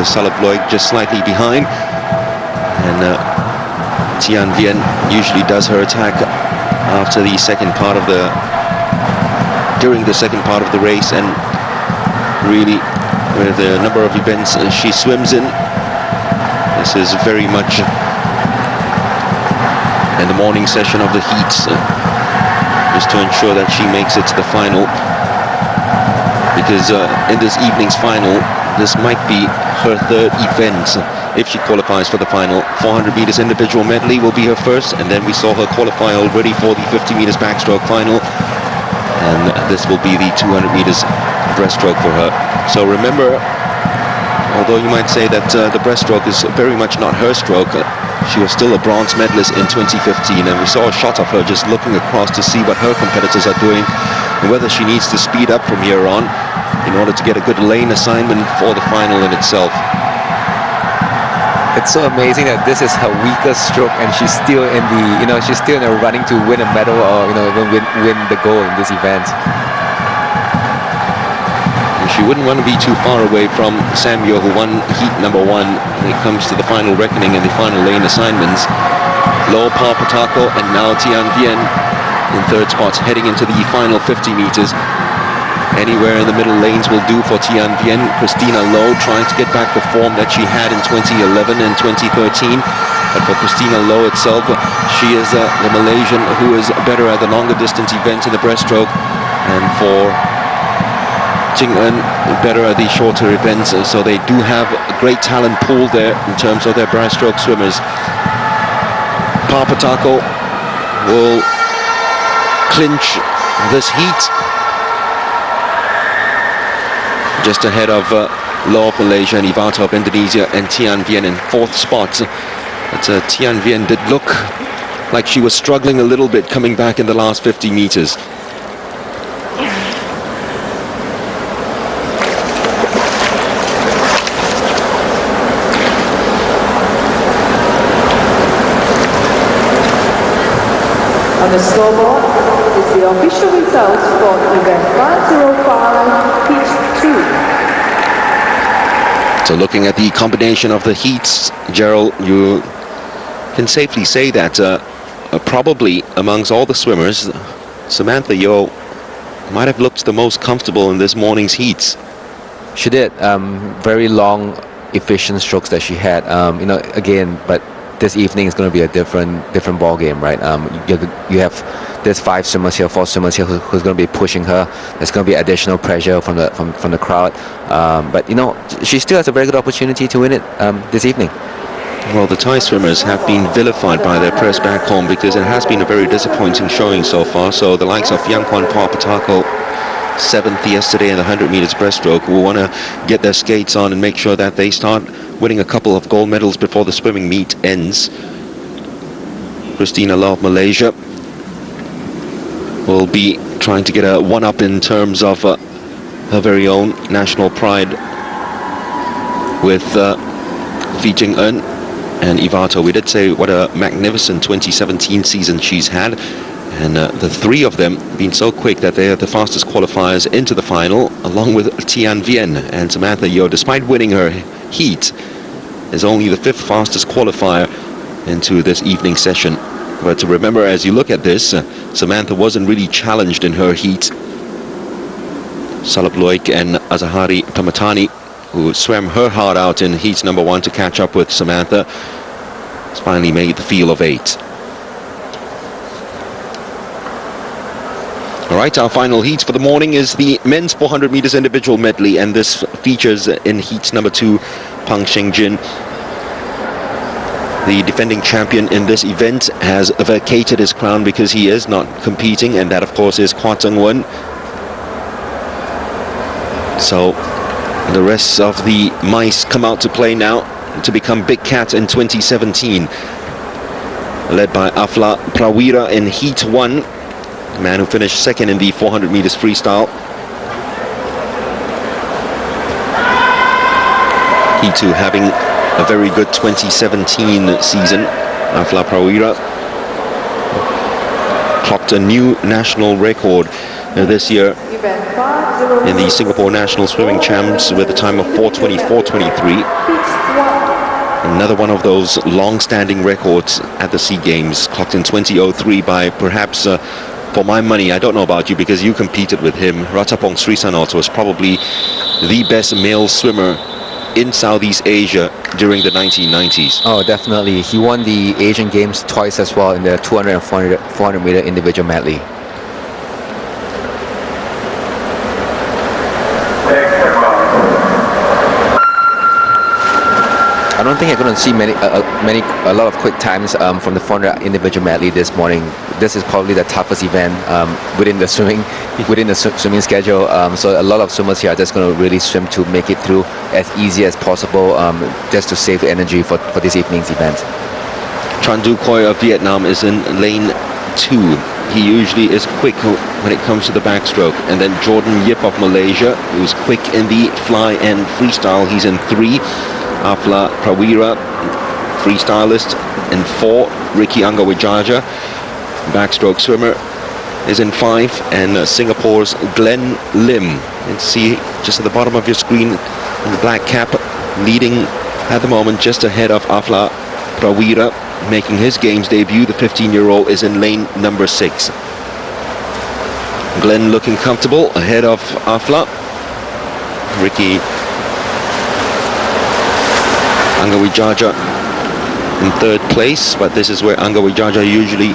Saloploik just slightly behind. And Tian Vien usually does her attack after the second part of during the second part of the race, and really with the number of events she swims in, this is very much in the morning session of the heats, just to ensure that she makes it to the final, because in this evening's final this might be her 3rd event. If she qualifies for the final, 400 meters individual medley will be her first, and then we saw her qualify already for the 50 meters backstroke final, and this will be the 200 meters breaststroke for her. So remember, although you might say that the breaststroke is very much not her stroke, she was still a bronze medalist in 2015, and we saw a shot of her just looking across to see what her competitors are doing and whether she needs to speed up from here on in order to get a good lane assignment for the final in itself. It's so amazing that this is her weakest stroke, and she's still in the, she's still in the running to win a medal, or even win the gold in this event. She wouldn't want to be too far away from Samuel, who won heat number 1 when it comes to the final reckoning and the final lane assignments. Low Phaphatako and now Tian Vien in 3rd spots, heading into the final 50 meters. Anywhere in the middle lanes will do for Tian Vien. Christina Low trying to get back the form that she had in 2011 and 2013. But for Christina Low itself, she is the Malaysian who is better at the longer distance events in the breaststroke. And for Jing En, better at the shorter events. So they do have a great talent pool there in terms of their breaststroke swimmers. Phaphatako will clinch this heat, just ahead of Law of Malaysia and Ivato of Indonesia, and Tian Vien in 4th spot. But Tian Vien did look like she was struggling a little bit coming back in the last 50 meters. On the scoreboard is the official results for event 505, heat 2. So looking at the combination of the heats, Gerald, you can safely say that probably amongst all the swimmers, Samantha Yeo might have looked the most comfortable in this morning's heats. She did. Very long, efficient strokes that she had. Again, but this evening is going to be a different ball game, right? You have there's 5 swimmers here, 4 swimmers here who's going to be pushing her. There's going to be additional pressure from the crowd. But she still has a very good opportunity to win it this evening. Well, the Thai swimmers have been vilified by their press back home because it has been a very disappointing showing so far. So the likes of Phiangkhon Phaphatako, 7th yesterday in the 100 meters breaststroke, will want to get their skates on and make sure that they start winning a couple of gold medals before the swimming meet ends. Christina Low of Malaysia will be trying to get a one-up in terms of her very own national pride with Phi Jing En and Ivato. We did say what a magnificent 2017 season she's had, and the 3 of them been so quick that they are the fastest qualifiers into the final, along with Tian Vien. And Samantha Yeo, despite winning her heat, is only the 5th fastest qualifier into this evening session. But remember, as you look at this, Samantha wasn't really challenged in her heat. Salop Loik and Azahari Tamatani, who swam her heart out in heat number 1 to catch up with Samantha, has finally made the field of 8. All right, our final heat for the morning is the men's 400 meters individual medley, and this features in heat number 2 Pang Shengjin. The defending champion in this event has vacated his crown because he is not competing, and that of course is Kwa Tseng Wen. So the rest of the mice come out to play now to become Big Cat in 2017. Led by Afla Prawira in heat 1, the man who finished second in the 400 meters freestyle. Heat 2 having a very good 2017 season. Afla Prawira clocked a new national record this year in the Singapore National Swimming Champs with a time of 4:24.23. Another one of those long-standing records at the SEA Games, clocked in 20:03 by perhaps, for my money, I don't know about you because you competed with him, Ratapong Srisanot was probably the best male swimmer in Southeast Asia during the 1990s. Oh, definitely. He won the Asian Games twice as well in the 200 and 400 meter individual medley. I don't think I'm going to see a lot of quick times from the 400 individual medley this morning. This is probably the toughest event within the swimming schedule. So a lot of swimmers here are just going to really swim to make it through as easy as possible, just to save the energy for this evening's event. Tran Du Khoi of Vietnam is in lane 2. He usually is quick when it comes to the backstroke. And then Jordan Yip of Malaysia, who's quick in the fly and freestyle. He's in 3. Afla Prawira, freestylist, in 4. Ricky Angawijaja, backstroke swimmer, is in 5. And Singapore's Glenn Lim. You see just at the bottom of your screen, in the black cap, leading at the moment just ahead of Afla Prawira, making his games debut. The 15-year-old is in lane number 6. Glenn looking comfortable ahead of Afla. Ricky Angawijaja in 3rd place, but this is where Angawijaja usually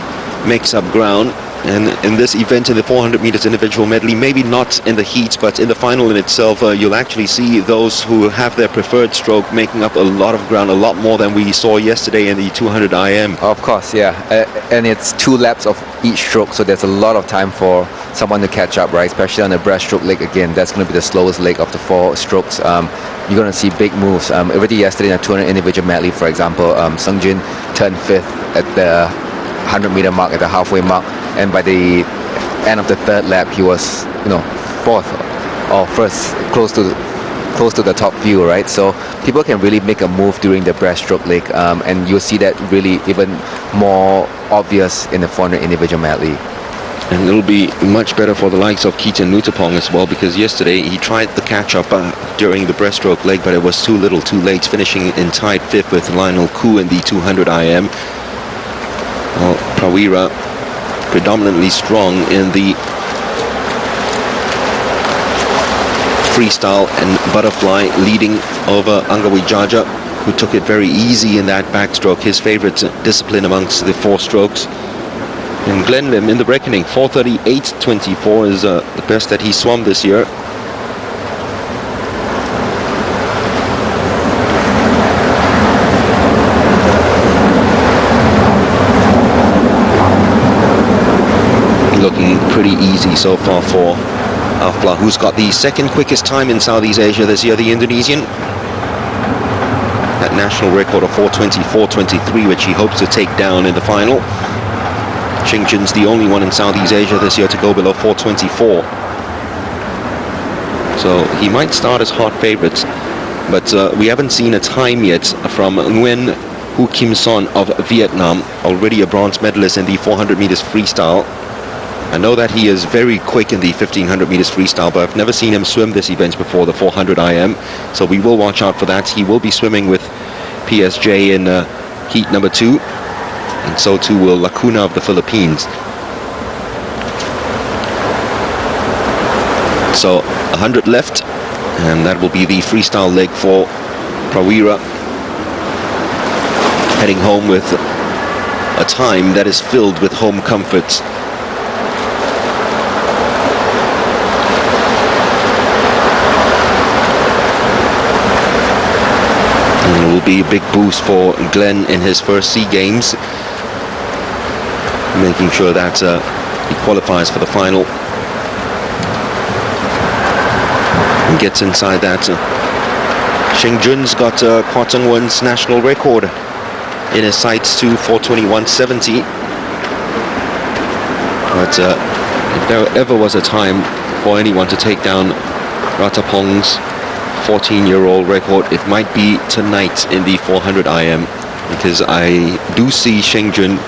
makes up ground. And in this event, in the 400 meters individual medley, maybe not in the heat, but in the final in itself, you'll actually see those who have their preferred stroke making up a lot of ground, a lot more than we saw yesterday in the 200 IM. Of course, yeah. And it's 2 laps of each stroke, so there's a lot of time for someone to catch up, right? Especially on the breaststroke leg again. That's going to be the slowest leg of the 4 strokes. You're going to see big moves. Already yesterday in the 200 individual medley, for example, Sung Jin turned 5th at the 100-meter mark, at the halfway mark, and by the end of the 3rd lap, he was, 4th or 1st, close to the top few, right? So people can really make a move during the breaststroke leg, and you'll see that really even more obvious in the 400 individual medley. And it'll be much better for the likes of Keaton Nutapong as well, because yesterday he tried the catch-up during the breaststroke leg, but it was too little, too late, finishing in tied 5th with Lionel Coup in the 200 IM. Well, Prawira predominantly strong in the freestyle and butterfly, leading over Angawijaja, who took it very easy in that backstroke, his favorite discipline amongst the 4 strokes. And Glenn Lim in the reckoning, 4:38.24 is the best that he swum this year. Looking pretty easy so far for Afla, who's got the 2nd quickest time in Southeast Asia this year, the Indonesian. That national record of 4:24.23, which he hopes to take down in the final. Shengjin's the only one in Southeast Asia this year to go below 4:24. So he might start as hot favorites, but we haven't seen a time yet from Nguyen Hu Kim Son of Vietnam, already a bronze medalist in the 400 meters freestyle. I know that he is very quick in the 1500 meters freestyle, but I've never seen him swim this event before, the 400 IM. So we will watch out for that. He will be swimming with PSJ in heat number 2. and so too will Lacuna of the Philippines. So 100 left, and that will be the freestyle leg for Prawira, heading home with a time that is filled with home comforts. And it will be a big boost for Glenn in his first SEA Games, making sure that he qualifies for the final and gets inside that. Sheng Jun's got Kwa Tung Wen's national record in his sights to 4:21.70. But if there ever was a time for anyone to take down Ratapong's 14-year-old record, it might be tonight in the 400 IM, because I do see Sheng Jun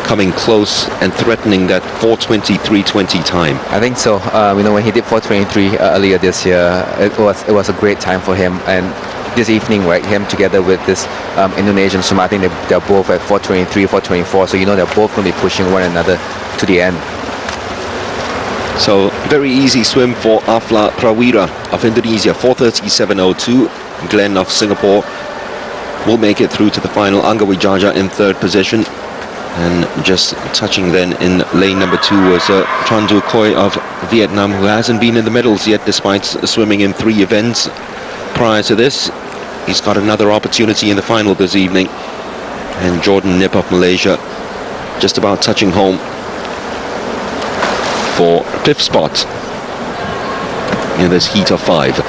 coming close and threatening that 4:23.20 time. I think so. You know, when he did 4:23 earlier this year, it was a great time for him. And this evening, right, him together with this Indonesian swimmer, I think they're both at 4:23, 4:24. So you know they're both going to be pushing one another to the end. So very easy swim for Afla Prawira of Indonesia, 4:37.02. Glenn of Singapore will make it through to the final. Angga Wijaja in third position. And just touching then in lane number 2 was Tran Du Khoi of Vietnam, who hasn't been in the medals yet despite swimming in 3 events prior to this. He's got another opportunity in the final this evening. And Jordan Nip of Malaysia just about touching home for 5th spot in this heat of 5.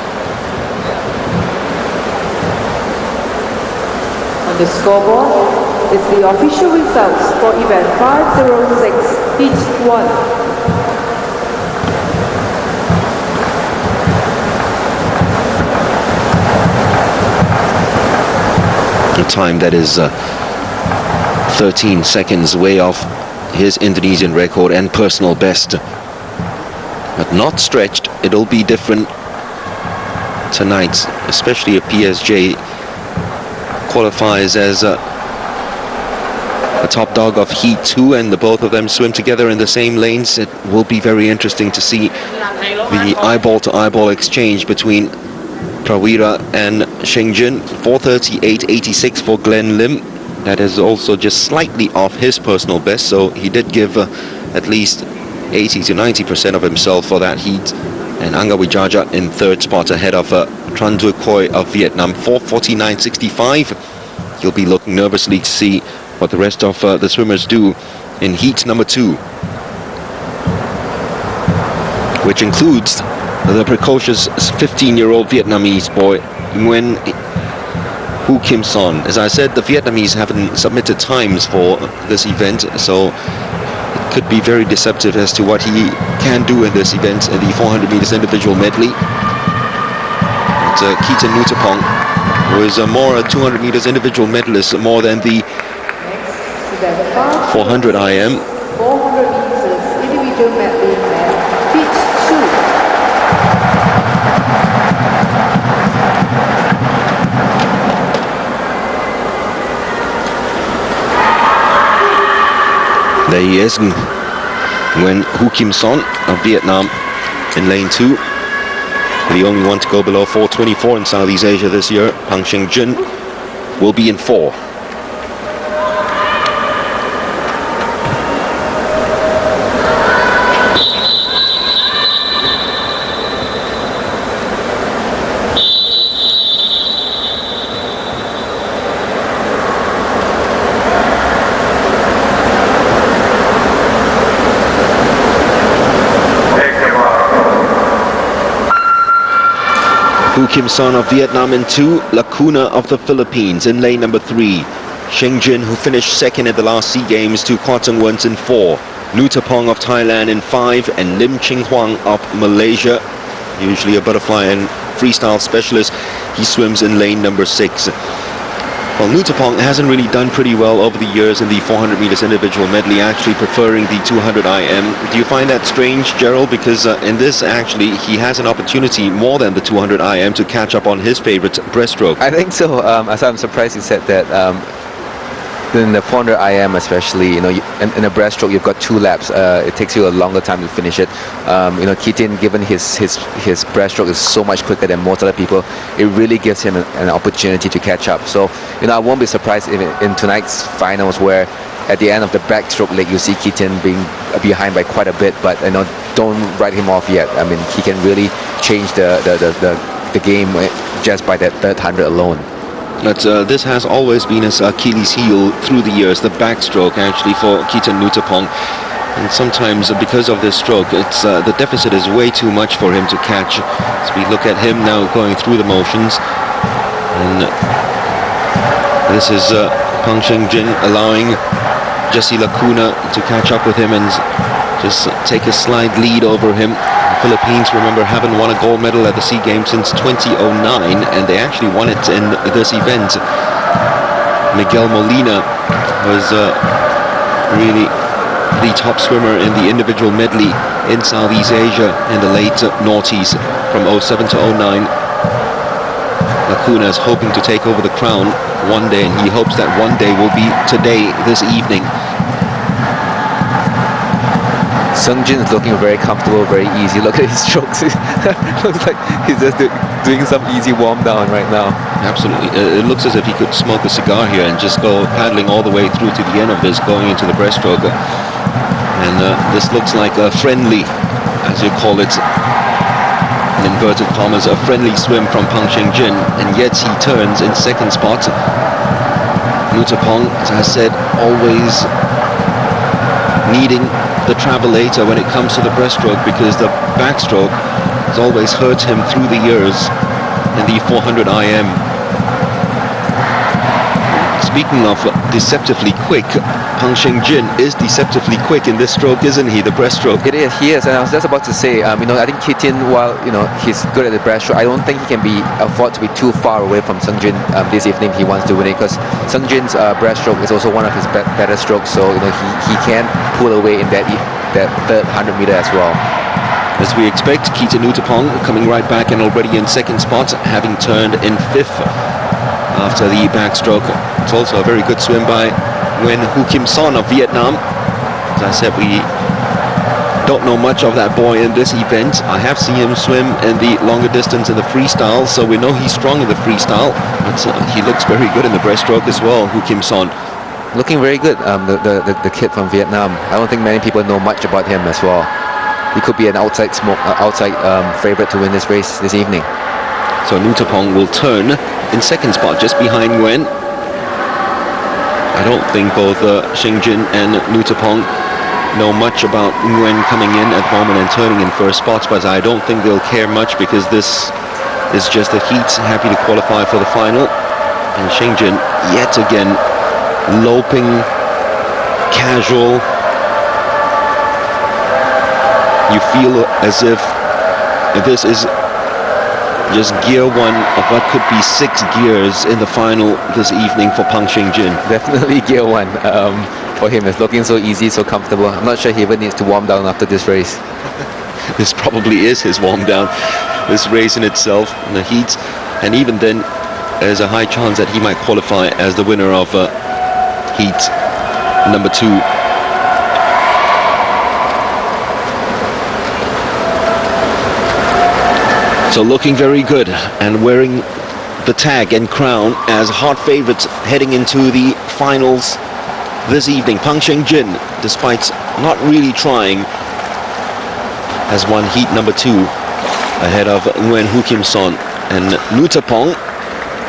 On the scoreboard, it's the official results for event 506, heat 1. A time that is 13 seconds way off his Indonesian record and personal best, but not stretched. It'll be different tonight, especially if PSJ qualifies as a top dog of heat 2 and the both of them swim together in the same lanes. It will be very interesting to see the eyeball to eyeball exchange between Prawira and Sheng Jun. 4:38.86 for Glenn Lim. That is also just slightly off his personal best, so he did give at least 80 to 90% of himself for that heat. And Angga Wijaja in third spot ahead of Tran Du Khoi of Vietnam, 4:49.65. You'll be looking nervously to see what the rest of the swimmers do in heat number 2, which includes the precocious 15-year-old Vietnamese boy Nguyen Hu Kim Son. As I said, the Vietnamese haven't submitted times for this event, so it could be very deceptive as to what he can do in this event in the 400 meters individual medley. It's Keaton Nutapong, who is a more 200 meters individual medalist, more than the 400 IM. 400 meters individual medley and heat 2. There he is, Nguyen Hu Kim Son of Vietnam in lane 2. The only one to go below 4:24 in Southeast Asia this year. Pang Sheng Jun will be in 4. Hu Kim Son of Vietnam in 2, Lacuna of the Philippines in lane number 3. Sheng Jun, who finished second at the last SEA Games, to Kwa Tung Wen in 4. Nutapong of Thailand in 5, and Lim Ching Huang of Malaysia, usually a butterfly and freestyle specialist. He swims in lane number 6. Well, Nutapong hasn't really done pretty well over the years in the 400 meters individual medley, actually preferring the 200 IM. Do you find that strange, Gerald? Because in this, actually, he has an opportunity more than the 200 IM to catch up on his favorite breaststroke. I think so. I'm surprised you said that. in the 400 IM especially, you know, in a breaststroke you've got 2 laps. It takes you a longer time to finish it. You know, Keaton, given his breaststroke is so much quicker than most other people, it really gives him an opportunity to catch up. So, you know, I won't be surprised if in tonight's finals where at the end of the backstroke leg you see Keaton being behind by quite a bit, but you know, don't write him off yet. I mean, he can really change the game just by that third 100 alone. But this has always been his Achilles heel through the years, the backstroke actually for Keaton Nutapong. And sometimes because of this stroke, it's the deficit is way too much for him to catch. As we look at him now going through the motions. And this is Pang Shengjin allowing Jesse Lacuna to catch up with him and just take a slight lead over him. The Philippines, remember, haven't won a gold medal at the SEA Games since 2009, and they actually won it in this event. Miguel Molina was really the top swimmer in the individual medley in Southeast Asia in the late noughties from 07 to 09. Lacuna is hoping to take over the crown one day, and he hopes that one day will be today, this evening. Sungjin is looking very comfortable, very easy. Look at his strokes. Looks like he's just doing some easy warm down right now. Absolutely. It looks as if he could smoke a cigar here and just go paddling all the way through to the end of this, going into the breaststroke. And this looks like a friendly, as you call it, in inverted commas, a friendly swim from Pang Shengjin, and yet he turns in second spot. Nutapong, as I said, always needing the travelator when it comes to the breaststroke, because the backstroke has always hurt him through the years in the 400 IM. Speaking of deceptively quick, Pang Shengjin is deceptively quick in this stroke, isn't he? The breaststroke. It is. He is, and I was just about to say, you know, I think Keaton, while you know he's good at the breaststroke, I don't think he can afford to be too far away from Sungjin this evening if he wants to win it, because Sungjin's breaststroke is also one of his better strokes, so you know he can pull away in that third 100 meter as well. As we expect, Keaton Nutapong coming right back and already in second spot, having turned in fifth after the backstroke. It's also a very good swim by Nguyen Hu Kim Son of Vietnam. As I said, we don't know much of that boy in this event. I have seen him swim in the longer distance in the freestyle, so we know he's strong in the freestyle, but he looks very good in the breaststroke as well, Hu Kim Son. Looking very good, the kid from Vietnam. I don't think many people know much about him as well. He could be an outside favorite to win this race this evening. So Nutapong will turn in second spot, just behind Nguyen. I don't think both Shengjin and Nutapong know much about Nguyen coming in at the moment and turning in first spots, but I don't think they'll care much because this is just a heat, happy to qualify for the final. And Shengjin, yet again, loping, casual. You feel as if this is just gear one of what could be 6 gears in the final this evening for Pang Shengjin. Definitely gear one for him. It's looking so easy, so comfortable. I'm not sure he even needs to warm down after this race. This probably is his warm down, this race in itself, in the heat. And even then, there's a high chance that he might qualify as the winner of heat number 2. So looking very good and wearing the tag and crown as hot favorites heading into the finals this evening. Pang Shengjin, despite not really trying, has won heat number 2 ahead of Nguyen Hu Kim Son. And Nutapong,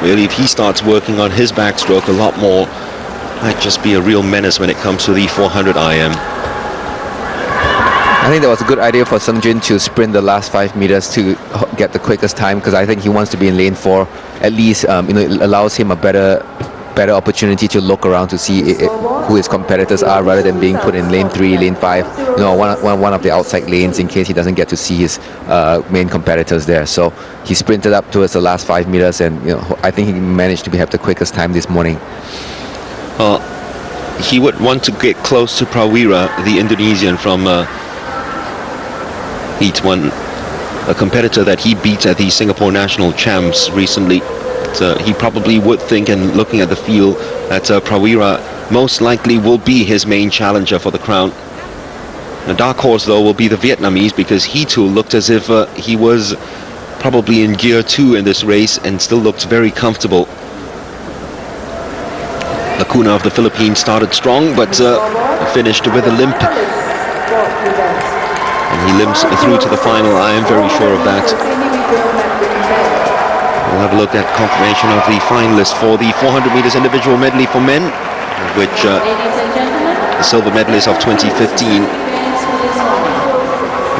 really, if he starts working on his backstroke a lot more, might just be a real menace when it comes to the 400 IM. I think that was a good idea for Sungjin to sprint the last 5 meters to get the quickest time, because I think he wants to be in lane 4. At least, you know, it allows him a better opportunity to look around to see who his competitors are, rather than being put in lane 3, lane 5, you know, one of the outside lanes, in case he doesn't get to see his main competitors there. So he sprinted up towards the last 5 meters, and you know, I think he managed to have the quickest time this morning. He would want to get close to Prawira, the Indonesian from Heat 1, a competitor that he beat at the Singapore National Champs recently. So he probably would think, and looking at the field, that Prawira most likely will be his main challenger for the crown. The dark horse, though, will be the Vietnamese, because he too looked as if he was probably in gear 2 in this race and still looked very comfortable. Lacuna of the Philippines started strong, but finished with a limp. And he limps through to the final. I am very sure of that. We'll have a look at confirmation of the finalists for the 400 meters individual medley for men, which the silver medalists of 2015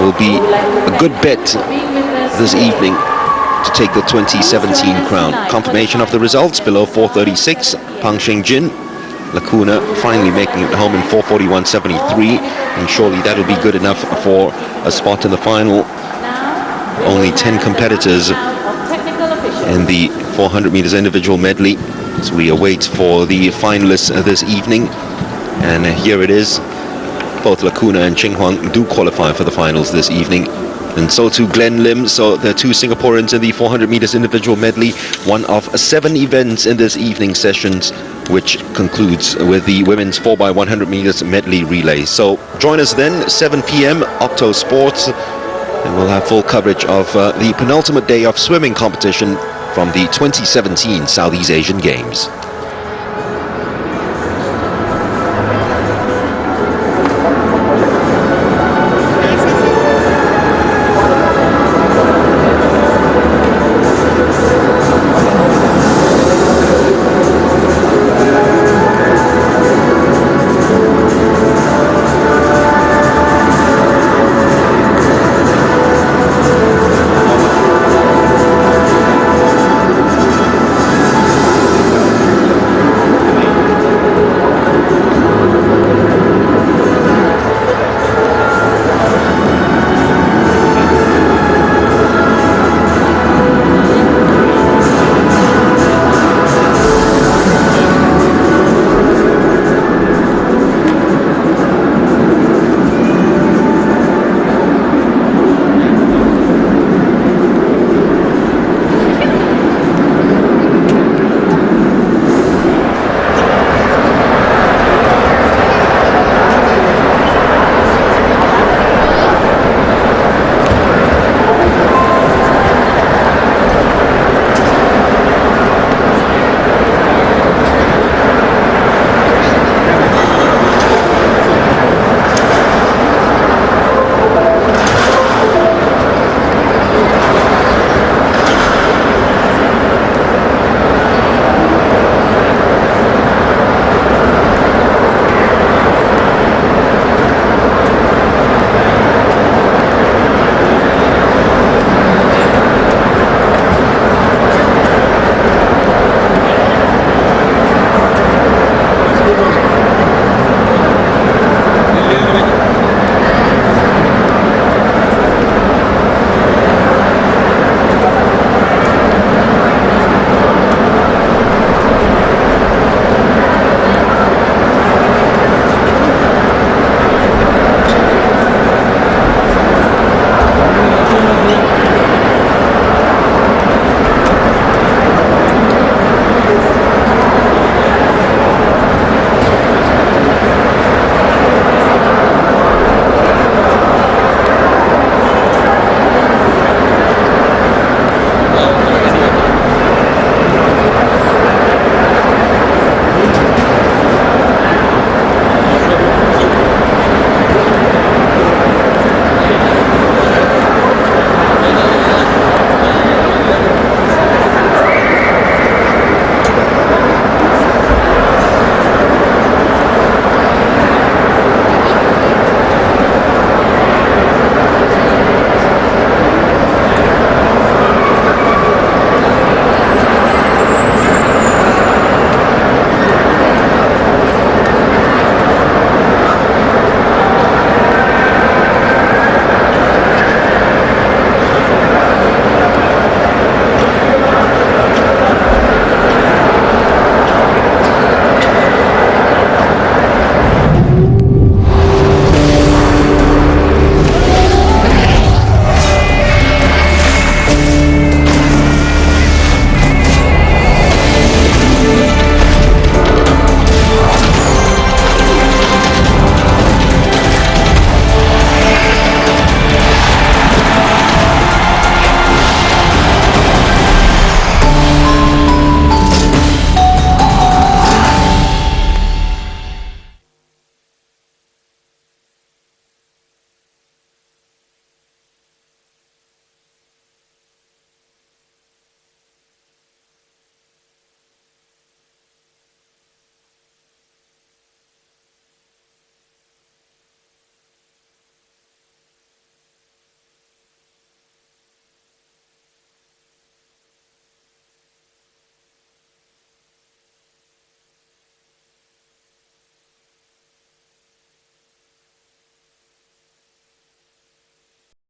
will be a good bet this evening to take the 2017 crown. Confirmation of the results below 4:36. Pang Shingjin, Lacuna finally making it home in 4:41.73, and surely that'll be good enough for a spot in the final. Only 10 competitors in the 400 meters individual medley, so we await for the finalists this evening. And here it is. Both Lacuna and Ching Huang do qualify for the finals this evening, and so too Glenn Lim. So there are 2 Singaporeans in the 400 meters individual medley, one of 7 events in this evening's sessions, which concludes with the women's 4x100 meters medley relay. So join us then, 7 p.m, Octo Sports, and we'll have full coverage of the penultimate day of swimming competition from the 2017 Southeast Asian Games.